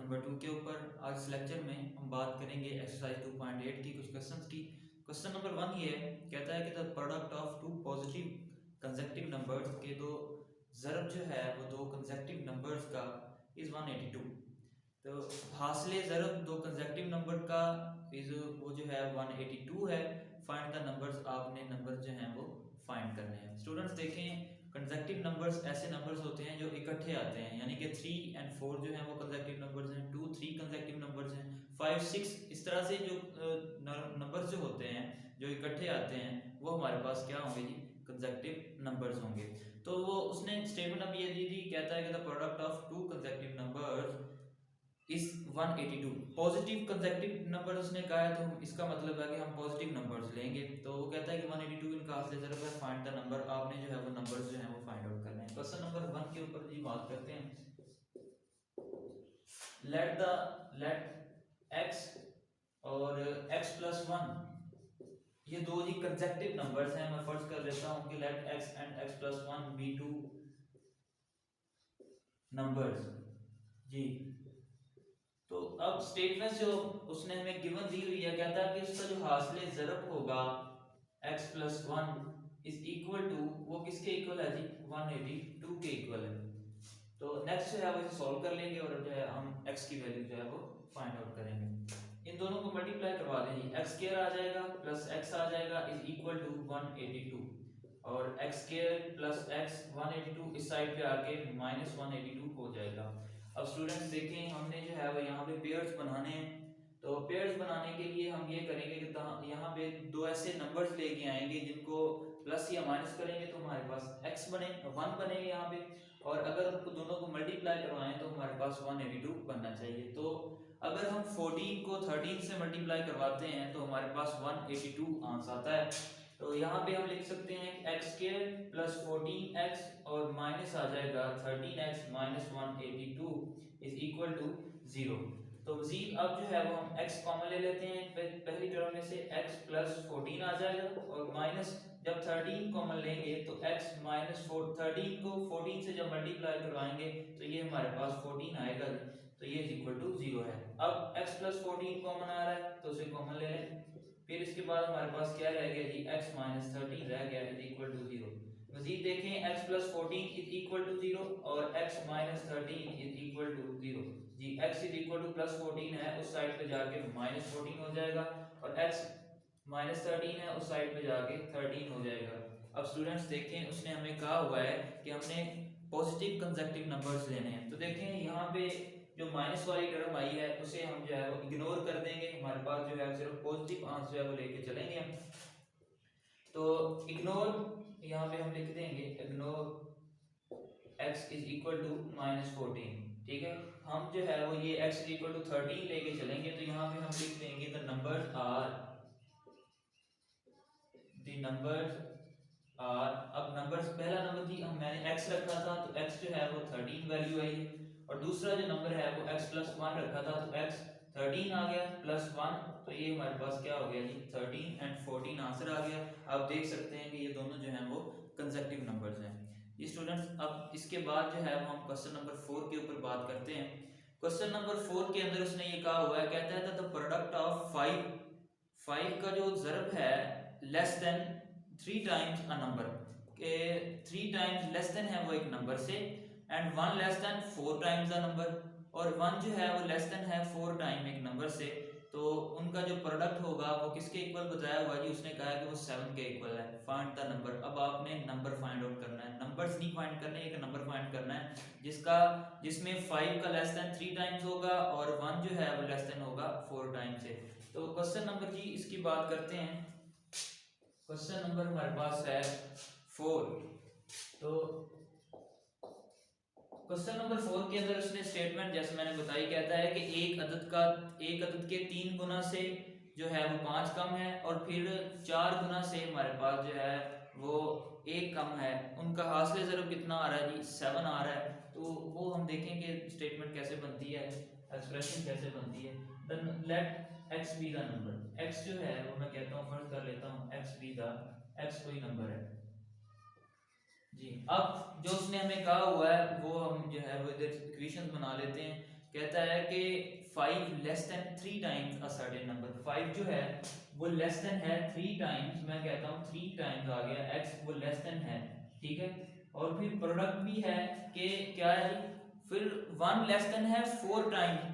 Number 2 के ऊपर। आज इस लेक्चर में हम बात करेंगे एक्सरसाइज 2.8 की कुछ क्वेश्चंस की। क्वेश्चन नंबर 1 ये है, कहता है कि the product of two positive consecutive numbers के दो ज़रब जो है वो दो कंसेक्टिव नंबर्स का इज़ 182। तो हासिल ज़रब दो कंसेक्टिव नंबर का इज़ वो जो है 182 है। फाइंड द नंबर्स, आपने नंबर जो हैं वो फाइंड करने हैं। स्टूडेंट्स देखें, कंसेक्टिव नंबर्स ऐसे नंबर्स होते हैं जो इकट्ठे आते हैं, यानी कि 3 और 4 जो हैं वो कंसेक्टिव नंबर्स हैं, 2 3 कंसेक्टिव नंबर्स हैं, 5 6 इस तरह से जो नंबर्स जो होते हैं जो इकट्ठे आते हैं वो हमारे पास क्या होंगे जी, कंसेक्टिव नंबर्स होंगे। तो वो उसने स्टेटमेंट अब ये दी थी, कहता है कि the product of two consecutive numbers is 182 positive consecutive number उसने कहा है, तो इसका मतलब है कि हम पॉजिटिव नंबर्स लेंगे। तो वो कहता है कि 182 इनका हासिल ज़रब है, फाइंड द नंबर, आपने जो है वो नंबर्स जो है वो फाइंड आउट करने हैं। क्वेश्चन नंबर 1 के ऊपर जी बात करते हैं। लेट x और x प्लस 1 ये दो जी कंसेक्टिव नंबर्स हैं। मैं फर्ज कर लेता हूं कि let x and x plus 1 be two numbers जी। तो अब स्टेटमेंट जो उसने हमें गिवन दी हुई है, कहता है कि उसका जो हासिल ज़रब होगा x plus 1 is equal to, वो किसके इक्वल है जी, 182 के इक्वल है। तो नेक्स्ट जो है वो इसे सॉल्व कर लेंगे और जो है हम x की वैल्यू जो है वो फाइंड आउट करेंगे। इन दोनों को मल्टीप्लाई करवा दें जी, x स्क्वायर आ जाएगा प्लस x आ जाएगा इज इक्वल टू 182, और x स्क्वायर प्लस x 182 इस साइड पे आके माइनस 182 हो जाएगा। अब स्टूडेंट्स देखें, हमने जो है वो यहाँ पे पेयर्स बनाने हैं। तो पेयर्स बनाने के लिए हम ये करेंगे कि यहाँ पे दो ऐसे नंबर्स लेके आएंगे जिनको प्लस या माइनस करेंगे तो हमारे पास x बने 1 बनेगा यहाँ पे, और अगर उनको दोनों को मल्टीप्लाई करवाएं तो हमारे पास 182 बनना चाहिए। तो अगर हम 14 को 13 से मल्टीप्लाई करवाते हैं तो हमारे पास 182 आंसर आता है। तो यहाँ पे हम लिख सकते हैं x स्क्वायर प्लस 14x और माइनस आ जाएगा 13x minus 182 is equal to 0। तो मजीद अब जो है वो हम x कॉमन ले लेते हैं, पहली टर्म में से x प्लस 14 आ जाएगा, और माइनस जब 13 कॉमन लेंगे तो x माइनस 13 को 14 से जब मल्टीप्लाई करवाएंगे तो ये हमारे पास 14 आएगा, तो ये इज इक्वल टू 0 है। अब x प्लस 14 कॉमन आ रहा है तो उसे कॉमन ले लें। फिर इसके बाद हमारे पास क्या रह गया जी, x माइनस 13 रह गया इज इक्वल टू 0। मजीद देखें, x plus 14 is equal to 0 और x minus 13 is equal to 0 जी। x is equal to plus 14 है, उस साइड पे जाके माइनस 14 हो जाएगा, और x माइनस 13 है, उस साइड पे जाके 13 हो जाएगा। अब स्टूडेंट्स देखें, उसने हमें कहा हुआ है कि हमने पॉजिटिव कंसेक्टिव नंबर्स लेने हैं। तो देखें यहाँ पे जो माइनस वाली टर्म आई है उसे हम जो है वो इग्नोर कर देंगे, हमारे पास जो है सिर्फ पॉजिटिव आंसर जो है वो लेके चलेंगे हम। तो इग्नोर यहाँ पे हम लिख देंगे ignore x is equal to minus 14, ठीक है। हम जो है वो ये x इज इक्वल टू 13 लेके चलेंगे, तो यहाँ पे हम लिख देंगे द नंबर्स आर अब नंबर्स, पहला नंबर जी हम मैंने x रखा था तो x जो है वो 13 वैल्यू आई है, और दूसरा जो नंबर है वो x प्लस 1 रखा था तो x 13 आ गया प्लस 1, तो ये हमारे पास क्या हो गया जी, 13 एंड 14 आंसर आ गया। आप देख सकते हैं कि ये दोनों जो हैं वो कंसेक्टिव नंबर्स हैं। ये स्टूडेंट्स, अब इसके बाद जो है वो हम क्वेश्चन नंबर 4 के ऊपर बात करते हैं। क्वेश्चन नंबर 4 के अंदर उसने ये कहा हुआ है, कहता है द प्रोडक्ट ऑफ 5 का जो ज़रब है less than 3 times a number, के 3 टाइम्स लेस देन है वो एक नंबर से, and 1 less than 4 times the number, और 1 जो है वो लेस देन है 4 टाइम एक नंबर से। तो उनका जो प्रोडक्ट होगा वो किसके इक्वल बताया हुआ जी, उसने कहा है कि वो 7 के इक्वल है। फाइंड द नंबर, अब आपने नंबर फाइंड आउट करना है, नंबर्स नहीं फाइंड करने, एक नंबर फाइंड करना है जिसमें 5 का लेस देन 3 टाइम्स होगा और 1 जो है वो लेस देन होगा 4 टाइम से। तो क्वेश्चन नंबर जी इसकी बात करते हैं। क्वेश्चन नंबर हमारे पास है 4। तो क्वेश्चन नंबर 4 के अंदर उसने स्टेटमेंट जैसे मैंने बताई, कहता है कि एक अदद के 3 गुना से जो है वो 5 कम है, और फिर 4 गुना से हमारे पास जो है वो 1 कम है। उनका हासिल ज़रब कितना आ रहा है जी, 7 आ रहा है। तो वो हम देखें कि स्टेटमेंट कैसे बनती है, एक्सप्रेशन कैसे बनती है। Then let x be the number, x जो है वो मैं कहता हूँ, फर्ज कर लेता हूँ x बी द, x कोई नंबर है जी। अब जो उसने हमें कहा हुआ है वो हम जो है वो इधर इक्वेशन बना लेते हैं। कहता है कि 5 less than 3 times a certain number. 5 जो है वो लेस देन है 3 टाइम्स, मैं कहता हूँ 3 टाइम्स आ गया, x वो लेस देन है, ठीक है। और फिर प्रोडक्ट भी है कि क्या है जी, फिर 1 लेस देन है 4 टाइम्स,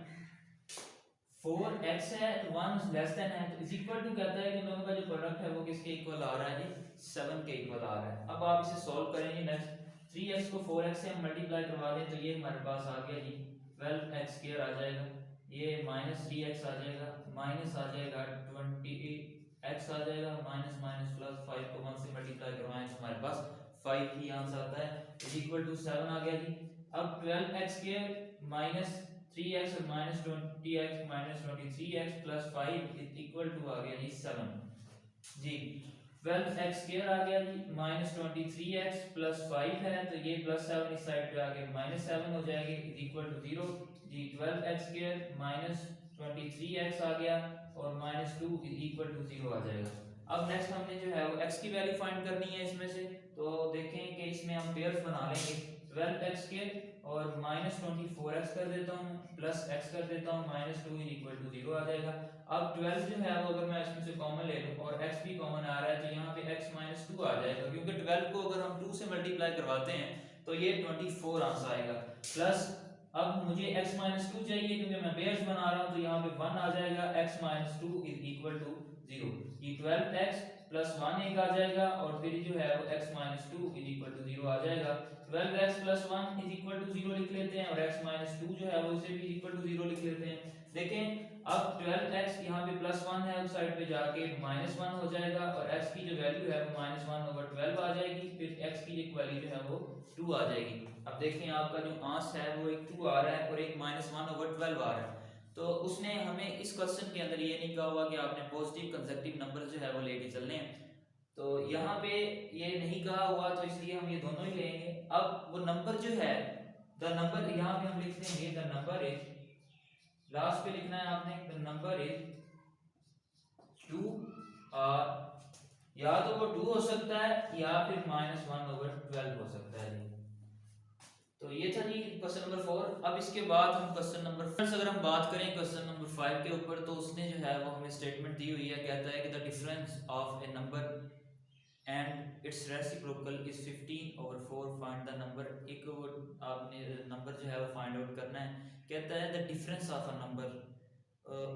4x है तो 1 लेस देन है, तो इज इक्वल टू कहता है कि दोनों का जो प्रोडक्ट है वो किसके इक्वल आ रहा है जी, 7 के इक्वल आ रहा है। अब आप इसे सॉल्व करेंगे, नेक्स्ट 3x को 4x से हम मल्टीप्लाई करवा दें तो ये हमारे पास आ गया जी 12x स्क्वायर आ जाएगा, ये माइनस 3x आ जाएगा, माइनस आ जाएगा 20x आ जाएगा, माइनस माइनस प्लस 5 को 1 से मल्टीप्लाई करवाएं तो हमारे पास 5 ही आंसर आता है, इज इक्वल टू 7 आ गया जी। अब 12x स्क्वायर माइनस 3x और minus 20x minus 23x plus 5 is equal to आ गया जी 7 जी। 12x स्क्वायर आ गया जी, माइनस 23x प्लस 5 है तो ये प्लस 7 इस साइड पे आके माइनस 7 हो जाएगी, इज इक्वल टू 0 जी। 12x स्क्वायर माइनस 23x आ गया और माइनस 2 इज इक्वल टू 0 आ जाएगा। अब नेक्स्ट हमने जो है वो x की वैल्यू फाइंड करनी है इसमें से, तो देखें कि इसमें हम पेयर्स बना लेंगे, 12x स्क्वायर और माइनस 24x कर देता हूँ प्लस x कर देता हूँ, माइनस 2 इज इक्वल टू 0 आ जाएगा। अब 12 जो है वो अगर मैं इसमें से कॉमन ले लूं और x भी कॉमन आ रहा है तो यहाँ पे x माइनस 2 आ जाएगा, क्योंकि 12 को अगर हम 2 से मल्टीप्लाई करवाते हैं तो ये 24 आंसर आएगा। प्लस अब मुझे x माइनस 2 चाहिए क्योंकि मैं पेयर्स बना रहा हूँ, तो यहाँ पे 1 आ जाएगा, x minus 2 is equal to 0, ये 12x प्लस 1 एक आ जाएगा और फिर जो है वो x minus 2 is equal to 0 आ जाएगा। 12x plus 1 is equal to 0 लिख लेते हैं और x माइनस 2 जो है वो इसे भी इक्वल टू 0 लिख लेते हैं। देखें अब 12x यहाँ पे प्लस 1 है, उस साइड पे जाके माइनस 1 हो जाएगा और x की जो वैल्यू है वो माइनस 1 ओवर 12 आ जाएगी, फिर x की एक वैल्यू जो है वो 2 आ जाएगी। अब देखें आपका जो आंसर है वो एक 2 आ रहा है और एक माइनस 1 ओवर 12 आ रहा है। तो उसने हमें इस क्वेश्चन के अंदर ये नहीं कहा हुआ कि आपने पॉजिटिव कंसेक्टिव नंबर जो है वो लेके चलने हैं, तो यहाँ पे ये नहीं कहा हुआ तो इसलिए हम ये दोनों ही लेंगे। अब वो नंबर जो है, द नंबर यहाँ पे हम लिखते हैं द नंबर इज, लास्ट पे लिखना है आपने, द नंबर इज 2 और या तो वो 2 हो सकता है या फिर माइनस 1 ओवर 12 हो सकता है। तो ये था जी क्वेश्चन नंबर 4। अब इसके बाद हम क्वेश्चन नंबर, अगर हम बात करें क्वेश्चन नंबर 5 के ऊपर, तो उसने जो है वो हमें स्टेटमेंट दी हुई है, कहता है कि the difference of A number and it's reciprocal is 15 over 4, find the number. एक वो आपने नंबर जो है वो फाइंड आउट करना है, कहता है the difference of a number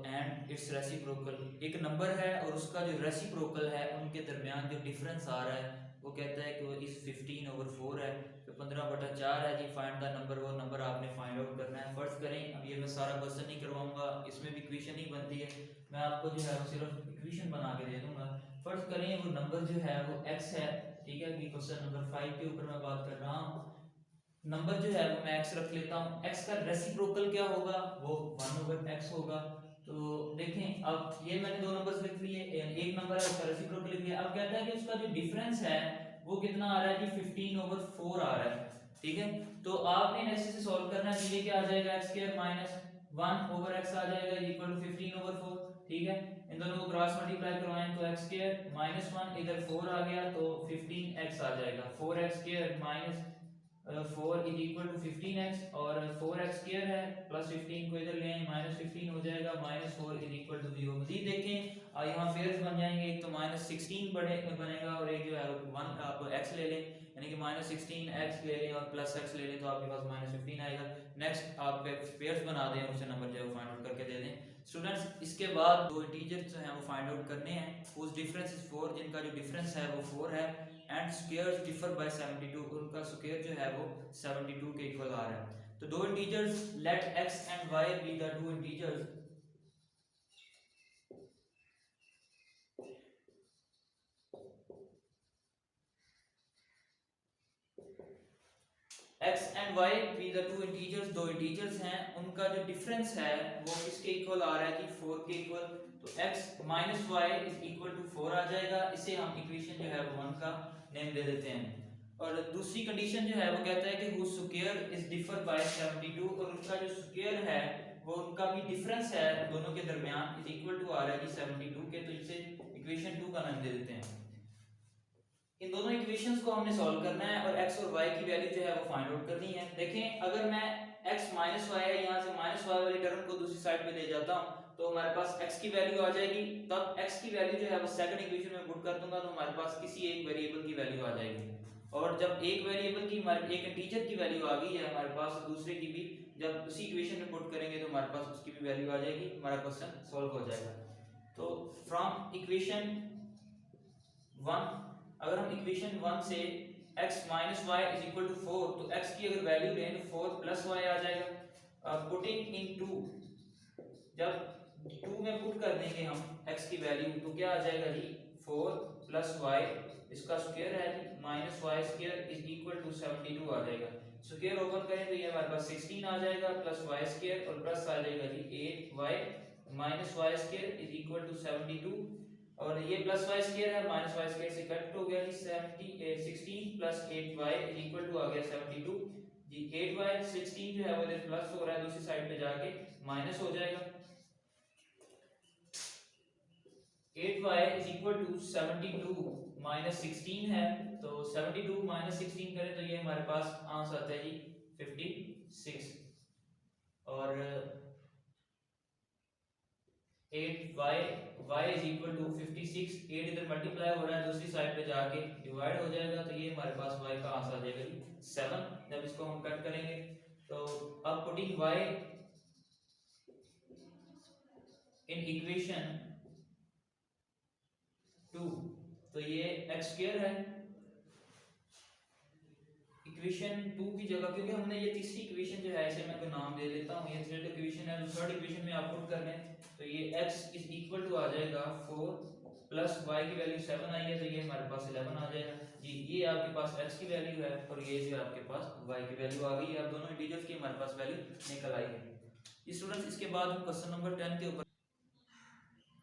and it's reciprocal, एक नंबर है और उसका जो रेसिप्रोकल है उनके दरमियान जो डिफरेंस आ रहा है वो कहता है कि वो इस 15 ओवर 4 है, तो 15/4 है जी। फाइंड द नंबर, वो नंबर आपने फाइंड आउट करना है। फर्स्ट करें, अब ये मैं सारा क्वेश्चन नहीं करवाऊंगा, इसमें भी इक्वेशन ही बनती है, मैं आपको जो है वो सिर्फ इक्वेशन बना के दे दूंगा। फर्स्ट करें, वो नंबर जो है वो x है, ठीक है, कि क्वेश्चन नंबर 5 के ऊपर मैं बात कर रहा हूँ। नंबर जो है वो मैं x रख लेता हूँ, x का रेसिप्रोकल क्या होगा, वो 1 ओवर x होगा। तो देखें अब ये मैंने दो नंबर्स लिख लिए, एक नंबर है उसका रेसिप्रोकल लिख लिया। अब कहता है कि उसका जो डिफरेंस है वो कितना आ रहा है कि 15 ओवर 4 आ रहा है, ठीक है। तो आपने ऐसे से सॉल्व करना है, तो ये क्या आ जाएगा, x square minus 1 over x आ जाएगा इक्वल टू 15 ओवर 4, ठीक है। इन दोनों को क्रॉस मल्टीप्लाई करवाएं तो x स्क्वायर माइनस 1 इधर 4 आ गया तो 15x आ जाएगा, 4x square minus 4 is equal to 15x और 4x स्क्वायर है प्लस 15 को इधर ले आए माइनस 15 हो जाएगा, माइनस 4 इज इक्वल टू 0। मजीद देखें यहाँ पेयर्स बन जाएंगे, एक तो माइनस 16 बनेगा और एक जो है 1 आप x ले लें, यानी कि माइनस 16x ले लें और प्लस x ले लें तो आपके पास माइनस 15 आएगा। नेक्स्ट आप पेयर्स बना दें और उसे नंबर जो है वो फाइंड आउट करके दे दें। स्टूडेंट्स इसके बाद दो इंटीजर्स जो हैं वो फाइंड आउट करने हैं, उस डिफरेंस इज 4, जिनका जो डिफरेंस है वो 4 है एंड स्क्वायर्स डिफर बाय 72, उनका स्क्वायर जो है वो 72 के इक्वल आ रहा है। तो दो integers, let x and y be the two integers, x and y be the two integers, दो इंटीजर्स हैं, उनका जो डिफरेंस है वो किसके इक्वल आ रहा है कि 4 के इक्वल। तो x minus y is equal to 4 आ जाएगा, इसे हम इक्वेशन जो है वो 1 का नेम दे देते हैं। और दूसरी कंडीशन जो है वो कहता है कि whose square is differ by 72, और उनका जो स्क्वायर है वो उनका भी डिफरेंस है दोनों के दरमियान इज इक्वल टू आ रहा है कि 72 के, तो इसे इक्वेशन 2 का नाम दे देते हैं। इन दोनों इक्वेशंस को हमने सॉल्व करना है और x और y की वैल्यू जो है वो फाइंड आउट करनी है। देखें अगर मैं x माइनस वाई है, यहाँ से माइनस वाई वाली टर्म को दूसरी साइड पे ले जाता हूँ तो हमारे पास x की वैल्यू आ जाएगी। तब x की वैल्यू जो है वो सेकंड इक्वेशन में पुट कर दूंगा तो हमारे पास किसी एक वेरिएबल की वैल्यू आ जाएगी। और जब एक वेरिएबल की हमारे एक इंटीजर की वैल्यू आ गई है हमारे पास, दूसरे की भी जब उसी इक्वेशन में पुट करेंगे तो हमारे पास उसकी भी वैल्यू आ जाएगी, हमारा क्वेश्चन सॉल्व हो जाएगा। तो फ्रॉम इक्वेशन 1, अगर हम इक्वेशन 1 से x minus y is equal to 4 तो x की अगर वैल्यू लें तो 4 प्लस वाई आ जाएगा। पुटिंग इन 2, जब 2 में पुट कर देंगे हम x की वैल्यू तो क्या आ जाएगा जी 4 प्लस वाई, इसका स्क्वायर है जी minus y square is equal to 72 आ जाएगा। स्क्वायर ओपन करें तो ये हमारे पास 16 आ जाएगा प्लस वाई स्क्वायर और प्लस आ जाएगा जी 8y minus y square is equal to 72 और ये प्लस वाई स्क्वायर है माइनस वाई स्क्वायर से कट हो गया जी 16 plus 8y is equal to आ गया 72 जी। 8y 16 जो है वो इधर प्लस हो रहा है, दूसरी साइड पे जाके माइनस हो जाएगा। 8y is equal to 72 minus 16 है तो 72 माइनस 16 करें तो ये हमारे पास आंसर आता है जी 56 और 8y is equal to 56, 8 इधर मल्टीप्लाई हो रहा है दूसरी साइड पे जाके डिवाइड हो जाएगा तो ये हमारे पास y का आंसर आ जाएगा जी 7। जब इसको हम कट करेंगे तो अब पुटिंग y इन इक्वेशन 2 तो ये x स्क्वायर है इक्वेशन 2 की जगह, क्योंकि हमने ये तीसरी इक्वेशन जो है इसे मैं कोई नाम दे देता हूँ, ये थर्ड इक्वेशन है, थर्ड इक्वेशन में आप पुट कर लें तो ये x इज इक्वल टू आ जाएगा 4 प्लस y की वैल्यू 7 आई है तो ये हमारे पास 11 आ जाएगा जी। ये आपके पास x की वैल्यू है और ये जो आपके पास y की वैल्यू आ गई है, अब दोनों इंटीजर्स की हमारे पास वैल्यू निकल आई है। स्टूडेंट्स इसके बाद हम क्वेश्चन नंबर 10 के ऊपर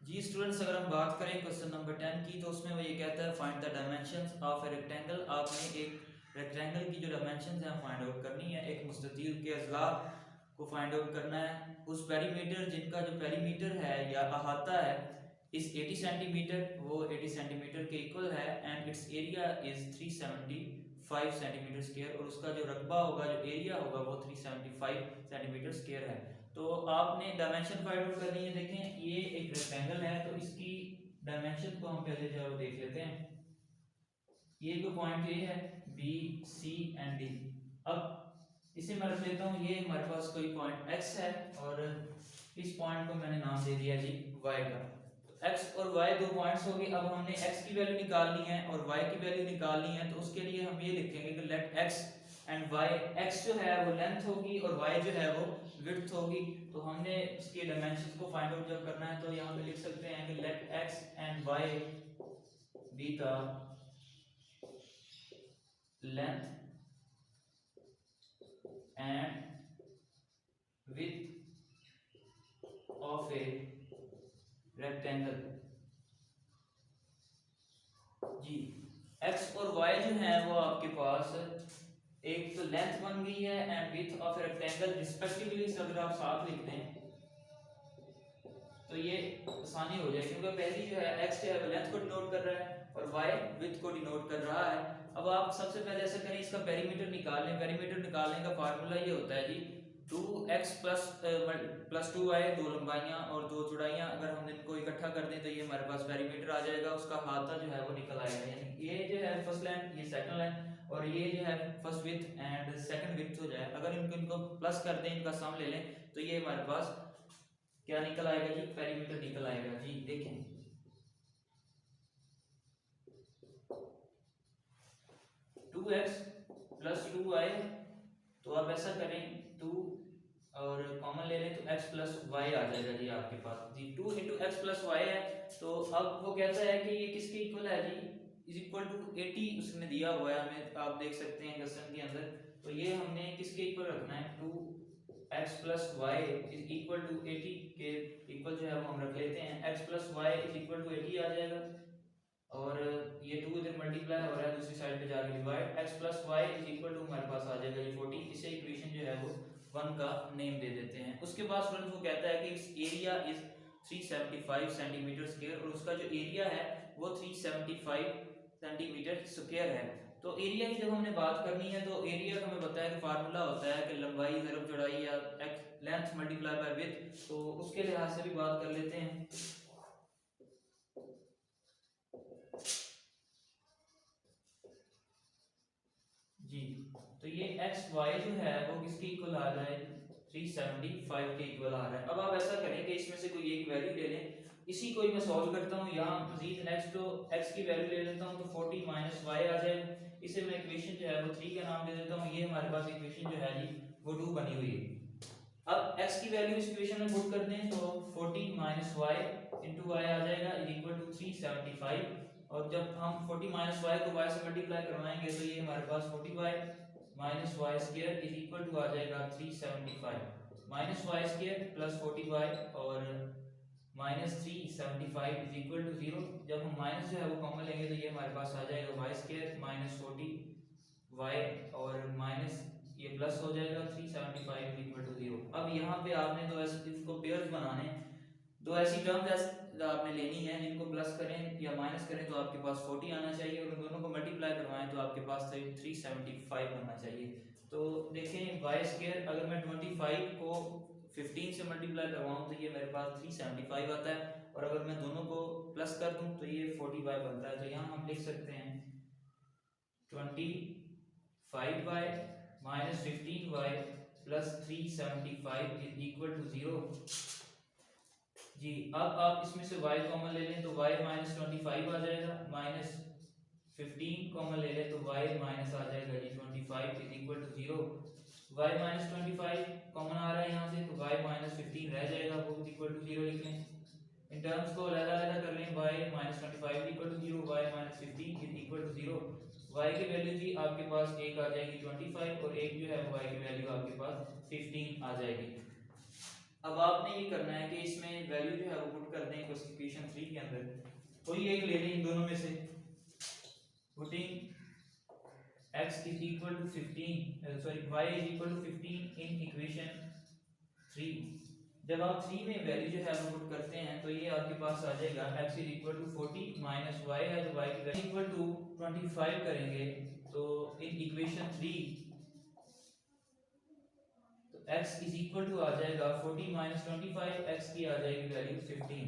जी स्टूडेंट्स अगर हम बात करें क्वेश्चन नंबर 10 की तो उसमें वो ये कहता है find the dimensions of a rectangle. आपने एक रेक्टेंगल की जो डायमेंशंस हैं फाइंड आउट करनी है, एक मुस्ततील के अजला को फाइंड आउट करना है। उस पेरीमीटर जिनका जो पेरीमीटर है या अहाता है इस 80 सेंटीमीटर वो 80 सेंटीमीटर के इक्वल है and it's area is 375 centimetre square और उसका जो रकबा होगा जो एरिया होगा वो 375 सेंटीमीटर स्क्वायर है। तो आपने डायमेंशन फाइंड आउट करनी है। देखें ये एक रेक्टेंगल है तो इसकी डायमेंशन को हम पहले जो देख लेते हैं। ये जो पॉइंट ये है बी सी एंड डी, अब इसे मैं रख लेता हूँ, ये हमारे पास कोई पॉइंट x है और इस पॉइंट को मैंने नाम दे दिया जी y का। तो x और y दो पॉइंट्स हो गए। अब हमने x की वैल्यू निकालनी है और y की वैल्यू निकालनी है तो उसके लिए हम ये लिखेंगे कि let x and y, x जो है वो लेंथ होगी और y जो है वो विड्थ होगी। तो हमने इसके डायमेंशंस को फाइंड आउट जब करना है तो यहाँ पे लिख सकते हैं कि let x and y be the length and width of a rectangle जी। x और y जो है वो आपके पास एक तो लेंथ बन गई है and width of a rectangle respectively. अगर आप साथ लिखते हैं तो ये आसानी हो जाएगी क्योंकि पहली जो है x जो है लेंथ को डिनोट कर रहा है और y विड्थ को डिनोट कर रहा है। अब आप सबसे पहले ऐसा करें, इसका पेरीमीटर निकाल लें। पेरीमीटर निकालने का फार्मूला ये होता है जी 2x प्लस 2y, दो लंबाइयां और दो चौड़ाइयां, अगर हम इनको इकट्ठा कर दें तो ये हमारे पास पेरीमीटर आ जाएगा। उसका हाथा जो है वो निकल आएगा, यानी ये जो है फर्स्ट लेंथ ये सेकंड लेंथ और ये जो है first width and second width हो जाए। अगर इनको प्लस कर दें, इनका सम ले लें तो ये हमारे पास क्या निकल आएगा जी, पेरीमीटर निकल आएगा जी। देखें 2x प्लस 2y, तो आप ऐसा करें 2 और कॉमन ले लें तो x प्लस y आ जाएगा जी आपके पास जी। 2 इंटू एक्स प्लस वाई है तो अब वो कहता है कि ये किसके इक्वल है जी, इज इक्वल टू 80 उसने दिया हुआ है हमें, आप देख सकते हैं क्वेश्चन के अंदर। तो ये हमने किसके इक्वल रखना है, 2x plus y is equal to 80 के इक्वल जो है वो हम रख लेते हैं। x plus y is equal to 80 आ जाएगा और ये 2 इधर मल्टीप्लाई हो रहा है दूसरी साइड पे जाके divide, x plus y is equal to हमारे पास आ जाएगा ये 40। इसे इक्वेशन जो है वो 1 का नेम दे देते हैं। उसके बाद स्टूडेंट्स वो कहता है कि इस एरिया इज 375 सेंटीमीटर स्क्वायर और उसका जो एरिया है वो 375 सेंटीमीटर स्क्वायर है। तो एरिया की जब हमने बात करनी है तो एरिया का हमें बताया कि फार्मूला होता है कि लंबाई ज़रब चौड़ाई या लेंथ मल्टीप्लाई बाय विड्थ, तो उसके लिहाज से भी बात कर लेते हैं। जी, तो ये एक्स वाई जो है वो किसके इक्वल आ रहा है, 375 के इक्वल आ रहा है। अब आप ऐसा करें कि इसमें से कोई एक वैल्यू ले लें, इसी को ही मैं सॉल्व करता हूँ। यहाँ मजीद नेक्स्ट तो एक्स की वैल्यू ले लेता हूँ तो 40 माइनस वाई आ जाएगा। इसे मैं इक्वेशन जो है वो 3 का नाम दे देता हूँ। ये हमारे पास इक्वेशन जो है जी वो 2 बनी हुई है। अब x की वैल्यू इस इक्वेशन में पुट कर दें तो 40 माइनस वाई इंटू वाई आ जाएगा इज इक्वल टू 375। और जब हम 40 माइनस वाई को y से मल्टीप्लाई करवाएंगे तो ये हमारे पास 40y minus y square is equal to आ जाएगा 375 minus y square plus 40y और माइनस 375 इज इक्वल टू 0। जब हम माइनस जो है वो कॉमन लेंगे तो ये हमारे पास आ जाएगा वाई स्क्वायर माइनस 40y और माइनस ये प्लस हो जाएगा 375 इक्वल टू 0। अब यहाँ पे आपने दो इसको पेयर्स बनाने, दो ऐसी टर्म्स आपने लेनी है जिनको प्लस करें या माइनस करें तो आपके पास 40 आना चाहिए और उन दोनों को मल्टीप्लाई करवाएं तो आपके पास 375 बनना चाहिए। तो देखें वाई स्क्वायर अगर मैं 25 को 15 से मल्टीप्लाई करवाऊँ तो ये मेरे पास 375 आता है और अगर मैं दोनों को प्लस कर दूं तो ये 45 बनता है। तो यहाँ हम लिख सकते हैं 25y minus 15y plus 375 is equal to 0। जी, अब आप इसमें से y कॉमन ले लें तो y माइनस 25 आ जाएगा, माइनस 15 कॉमन ले लें तो y माइनस आ जाएगा जी 25 is equal to 0। y minus 25 common आ रहा है यहाँ से तो y माइनस 15 रह जाएगा, वो इक्वल टू 0 लिख लें। इन टर्म्स को अलग-अलग कर लें, y minus 25 equal to 0, y minus 15 is equal to 0। y की वैल्यू जी आपके पास एक आ जाएगी 25 और एक जो है y की वैल्यू आपके पास 15 आ जाएगी। अब आपने ये करना है कि इसमें वैल्यू जो है वो पुट कर दें इक्वेशन 3 के अंदर, कोई एक ले लें इन दोनों में से, putting x is equal to 15 sorry y is equal to 15 in equation 3। जब आप 3 में वैल्यू जो है वो पुट करते हैं तो ये आपके पास आ जाएगा x is equal to 40 minus y है तो y की वैल्यू इक्वल टू 25 करेंगे तो इन इक्वेशन 3 तो x इज इक्वल टू आ जाएगा 40 माइनस 25, x की आ जाएगी वैल्यू 15।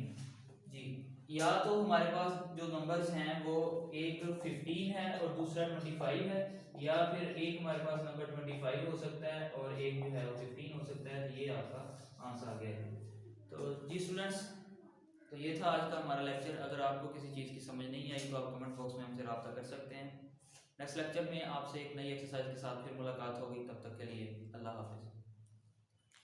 जी, या तो हमारे पास जो नंबर्स हैं वो एक 15 है और दूसरा 25 है, या फिर एक हमारे पास नंबर 25 हो सकता है और एक जो है वो 15 हो सकता है। तो ये आपका आंसर आ गया है। तो जी स्टूडेंट्स, तो ये था आज का हमारा लेक्चर। अगर आपको किसी चीज़ की समझ नहीं आई तो आप कमेंट बॉक्स में हमसे रब्ता कर सकते हैं। नेक्स्ट लेक्चर में आपसे एक नई एक्सरसाइज के साथ फिर मुलाकात होगी, तब तक के लिए अल्लाह हाफिज़।